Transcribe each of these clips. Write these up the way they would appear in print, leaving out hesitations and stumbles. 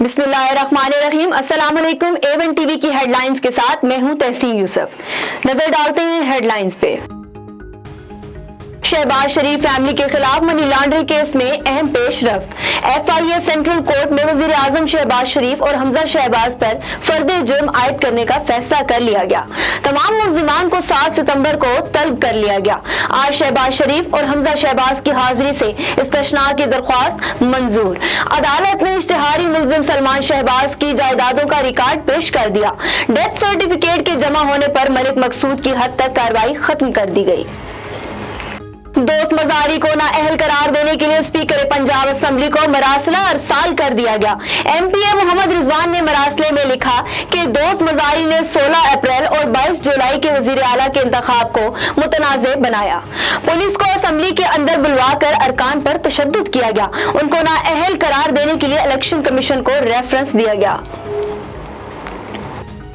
बिस्मिल्लाहिर्रहमानिर्रहीम। अस्सलाम वालेकुम। A1 टीवी की हेडलाइंस के साथ मैं हूं तहसीन यूसुफ। नजर डालते हैं हेडलाइंस पे। शहबाज शरीफ फैमिली के खिलाफ मनी लॉन्ड्रिंग केस में अहम पेशरफ्त। FIA सेंट्रल कोर्ट में वजीर आजम शहबाज शरीफ और हमजा शहबाज पर फर्दे जुर्म आयद करने का फैसला कर लिया गया। तमाम मुल्जिमान को 7 सितंबर को तलब कर लिया गया। आज शहबाज शरीफ और हमजा शहबाज की हाजिरी से इस्तशना की दरख्वास्त मंजूर। अदालत ने इश्तिहारी मुल्जिम सलमान शहबाज की जायदादों का रिकॉर्ड पेश कर दिया। डेथ सर्टिफिकेट के जमा होने पर मलिक मकसूद की हद तक कार्रवाई खत्म कर दी गई। दोस्त मजारी को नाअहल करार देने के लिए स्पीकर पंजाब असेंबली को मरासला अरसाल कर दिया गया। MPA मोहम्मद रिजवान ने मरासले में लिखा कि दोस्त मजारी ने 16 अप्रैल और 22 जुलाई के वजीर आला के इंतखाब को मुतनाज़े बनाया। पुलिस को असेंबली के अंदर बुलवाकर अरकान पर तशद्दुद किया गया। उनको नाअहल करार देने के लिए इलेक्शन कमीशन को रेफरेंस दिया गया।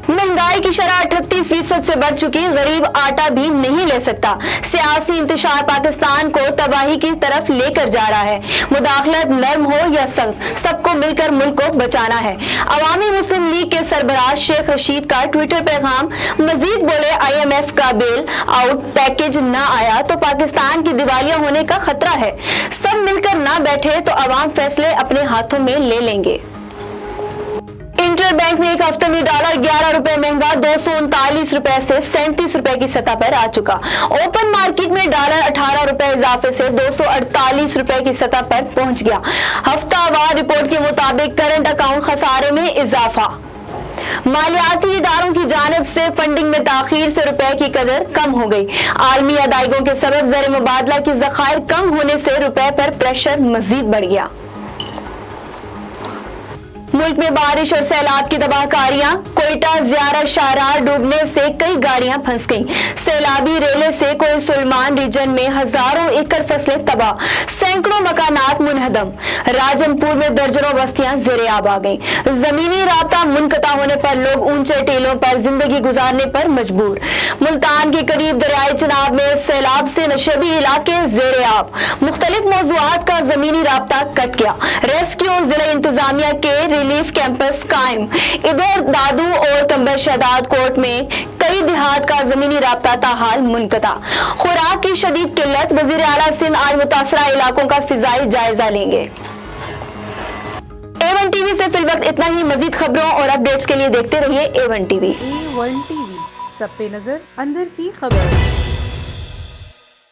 महंगाई की शरह 38% से बढ़ चुकी, गरीब आटा भी नहीं ले सकता। सियासी इंतशार पाकिस्तान को तबाही की तरफ लेकर जा रहा है। मुदाखलत नरम हो या सख्त, सबको मिलकर मुल्क को बचाना है। अवामी मुस्लिम लीग के सरबराह शेख रशीद का ट्विटर पैगाम। मजीद बोले, IMF का बेल आउट पैकेज न आया तो पाकिस्तान की दिवालिया होने का खतरा है। सब मिलकर ना बैठे तो अवाम फैसले अपने हाथों में ले लेंगे। इंटर बैंक में एक हफ्ते में डॉलर 11 रुपए महंगा 239 रुपए से 37 रुपए की सतह पर आ चुका। ओपन मार्केट में डॉलर 18 रुपए इजाफे से 248 रुपए की सतह पर पहुंच गया। हफ्तावार रिपोर्ट के मुताबिक करंट अकाउंट खसारे में इजाफा। मालियाती इदारों की जानिब से फंडिंग में ताखीर से रुपए की कदर कम हो गई। आलमी अदायगों के सबब ज़र मुबादला की ज़खायर कम होने से रुपए पर प्रेशर मजीद बढ़ गया। मुल्क में बारिश और सैलाब की तबाहकारियां। कोयटा ज़ियारा शाहराह डूबने से कई गाड़ियां फंस गईं। सैलाबी रेले से कोई सुलेमान रीजन में हजारों एकड़ फसलें तबाह, सैकड़ों मकानात मुनहदम। राजमपुर में दर्जनों बस्तियां ज़ेर-ए-आब आ गईं। जमीनी राब्ता मुनक़ता होने पर लोग ऊंचे टीलों पर जिंदगी गुजारने पर मजबूर। मुल्तान के करीब दरियाए चिनाब में सैलाब से नशेबी इलाके ज़ेर-ए-आब। मुख्तलिफ मौज़ूआत का जमीनी राब्ता कट गया। रेस्क्यू और जिला इंतजामिया के रिलीफ कैंपस कायम। इधर दादू और कंबर शहदाद कोर्ट में कई देहात का जमीनी राब्ता ताहाल मुनक़ता। खुराक की शदीद किल्लत। वज़ीर आला सिंध आज मुतासरा इलाकों का फिजाई जायजा लेंगे। A1 टीवी से फिलवक्त इतना ही। मजीद खबरों और अपडेट्स के लिए देखते रहिए A1 टीवी। A1 टीवी, सब पे नजर, अंदर की खबर।